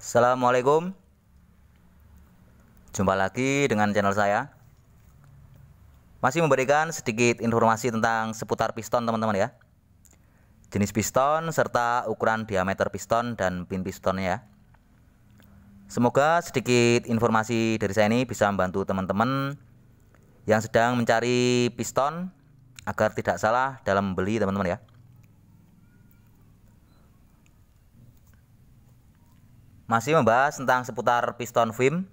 Assalamualaikum. Jumpa lagi dengan channel saya. Masih memberikan sedikit informasi tentang seputar piston teman-teman ya. Jenis piston serta ukuran diameter piston dan pin pistonnya ya. Semoga sedikit informasi dari saya ini bisa membantu teman-teman yang sedang mencari piston agar tidak salah dalam membeli teman-teman ya. Masih membahas tentang seputar piston VIM.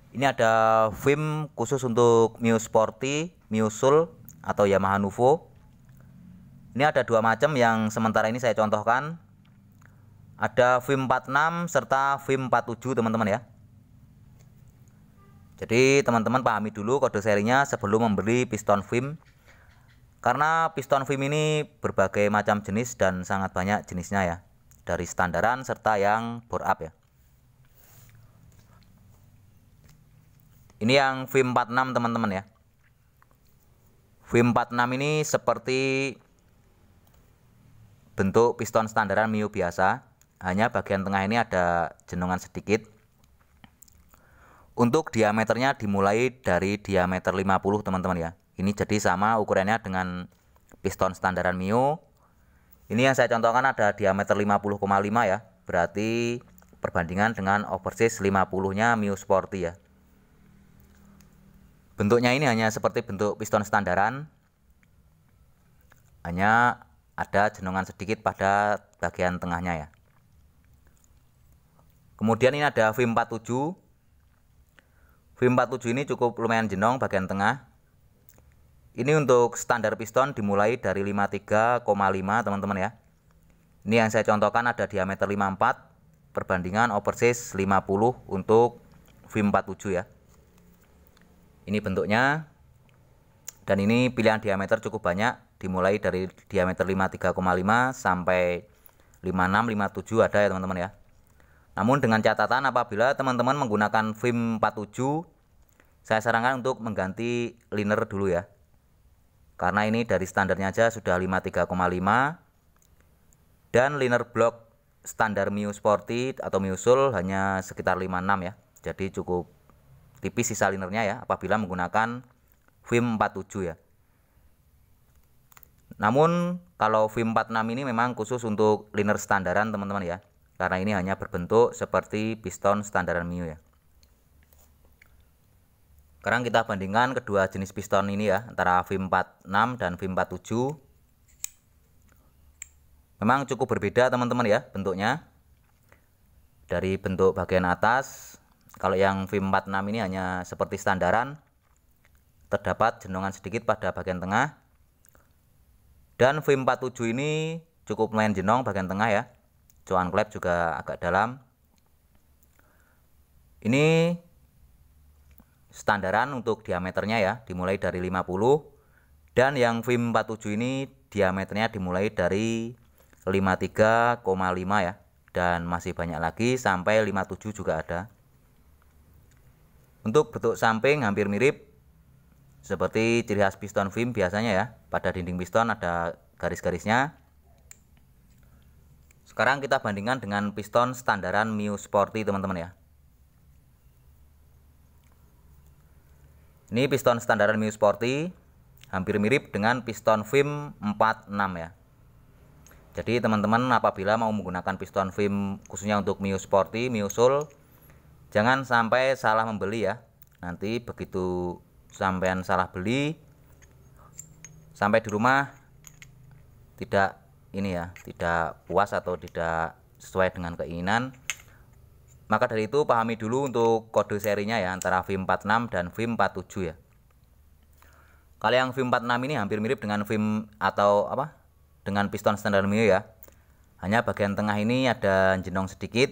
Ini ada VIM khusus untuk Mio Sporty, Mio Soul atau Yamaha Nuvo. Ini ada dua macam yang sementara ini saya contohkan. Ada VIM 46 serta VIM 47 teman-teman ya. Jadi teman-teman pahami dulu kode serinya sebelum membeli piston VIM. Karena piston VIM ini berbagai macam jenis dan sangat banyak jenisnya ya. Dari standaran serta yang bore up ya. Ini yang VIM 46 teman-teman ya. VIM 46 ini seperti bentuk piston standaran Mio biasa. Hanya bagian tengah ini ada jenongan sedikit. Untuk diameternya dimulai dari diameter 50 teman-teman ya. Ini jadi sama ukurannya dengan piston standaran Mio. Ini yang saya contohkan ada diameter 50,5 ya. Berarti perbandingan dengan oversize 50-nya Mio Sporty ya. Bentuknya ini hanya seperti bentuk piston standaran. Hanya ada jenongan sedikit pada bagian tengahnya ya. Kemudian ini ada VIM 47. VIM 47 ini cukup lumayan jenong bagian tengah. Ini untuk standar piston dimulai dari 53,5 teman-teman ya. Ini yang saya contohkan ada diameter 54 perbandingan oversize 50 untuk VIM 47 ya. Ini bentuknya. Dan ini pilihan diameter cukup banyak, dimulai dari diameter 53,5 sampai 56, 57 ada ya teman-teman ya. Namun dengan catatan apabila teman-teman menggunakan VIM 47, saya sarankan untuk mengganti liner dulu ya. Karena ini dari standarnya aja sudah 53,5 dan liner block standar Mio Sporty atau Mio Soul hanya sekitar 56 ya. Jadi cukup tipis sisa linernya ya apabila menggunakan VIM 47 ya. Namun kalau VIM 46 ini memang khusus untuk liner standaran teman-teman ya. Karena ini hanya berbentuk seperti piston standaran Mio ya. Sekarang kita bandingkan kedua jenis piston ini ya, antara VIM 46 dan VIM 47. Memang cukup berbeda teman-teman ya bentuknya. Dari bentuk bagian atas, kalau yang VIM 46 ini hanya seperti standaran, terdapat jenongan sedikit pada bagian tengah. Dan VIM 47 ini cukup lumayan jenong bagian tengah ya. Cuan klep juga agak dalam. Ini standaran untuk diameternya ya, dimulai dari 50. Dan yang VIM 47 ini diameternya dimulai dari 53,5 ya. Dan masih banyak lagi sampai 57 juga ada. Untuk bentuk samping hampir mirip seperti ciri khas piston VIM biasanya ya. Pada dinding piston ada garis-garisnya. Sekarang kita bandingkan dengan piston standaran Mio Sporty teman-teman ya. Ini piston standaran Mio Sporty hampir mirip dengan piston VIM 46 ya. Jadi teman-teman apabila mau menggunakan piston VIM khususnya untuk Mio Sporty, Mio Soul, jangan sampai salah membeli ya. Nanti begitu sampean salah beli, sampai di rumah tidak ini ya, tidak puas atau tidak sesuai dengan keinginan. Maka dari itu pahami dulu untuk kode serinya ya, antara VIM 46 dan VIM 47 ya. Kalau yang VIM 46 ini hampir mirip dengan VIM atau apa? Dengan piston standar Mio ya. Hanya bagian tengah ini ada jenong sedikit.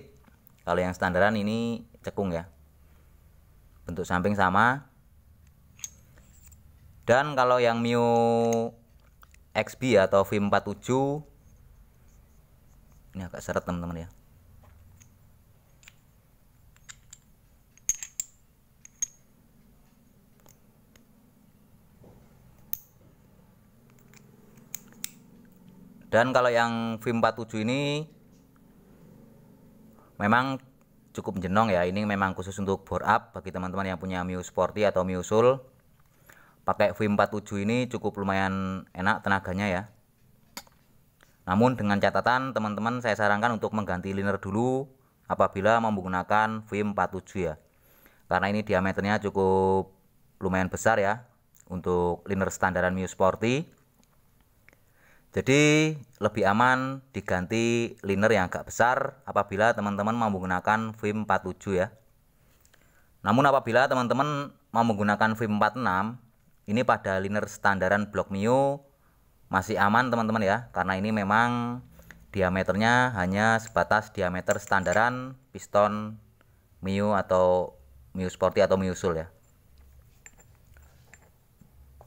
Kalau yang standaran ini cekung ya. Bentuk samping sama. Dan kalau yang Mio XB atau VIM 47 ini agak seret teman-teman ya. Dan kalau yang VIM 47 ini memang cukup jenong ya. Ini memang khusus untuk bore up bagi teman-teman yang punya Mio Sporty atau Mio Soul. Pakai VIM 47 ini cukup lumayan enak tenaganya ya. Namun dengan catatan teman-teman saya sarankan untuk mengganti liner dulu apabila menggunakan VIM 47 ya. Karena ini diameternya cukup lumayan besar ya untuk liner standaran Mio Sporty. Jadi lebih aman diganti liner yang agak besar apabila teman-teman mau menggunakan VIM 47 ya. Namun apabila teman-teman mau menggunakan VIM 46, ini pada liner standaran blok Mio masih aman teman-teman ya, karena ini memang diameternya hanya sebatas diameter standaran piston Mio atau Mio Sporty atau Mio Soul ya.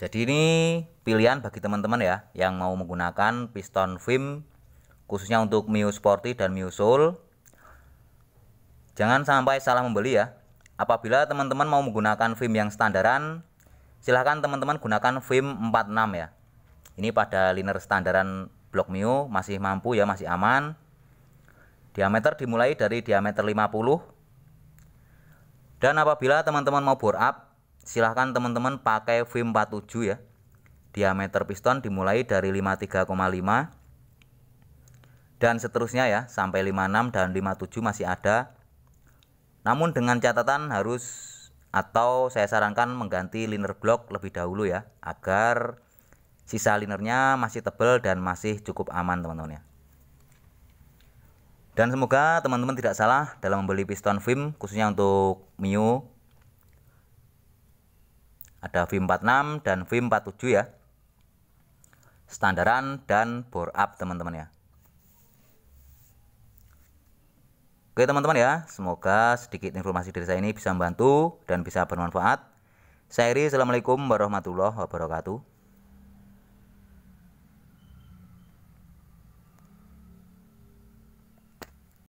Jadi ini pilihan bagi teman-teman ya yang mau menggunakan piston VIM khususnya untuk Mio Sporty dan Mio Soul. Jangan sampai salah membeli ya. Apabila teman-teman mau menggunakan VIM yang standaran, silahkan teman-teman gunakan VIM 46 ya. Ini pada liner standaran blok Mio masih mampu ya, masih aman. Diameter dimulai dari diameter 50. Dan apabila teman-teman mau bore up, silahkan teman-teman pakai VIM 47 ya. Diameter piston dimulai dari 53,5 dan seterusnya ya, sampai 56 dan 57 masih ada. Namun dengan catatan atau saya sarankan mengganti liner blok lebih dahulu ya, agar sisa linernya masih tebal dan masih cukup aman teman-teman ya. Dan semoga teman-teman tidak salah dalam membeli piston VIM khususnya untuk Mio. Ada VIM 46 dan VIM 47 ya, standaran dan bore up teman-teman ya. Oke teman-teman ya, semoga sedikit informasi dari saya ini bisa membantu dan bisa bermanfaat. Saya Iri, assalamualaikum warahmatullahi wabarakatuh.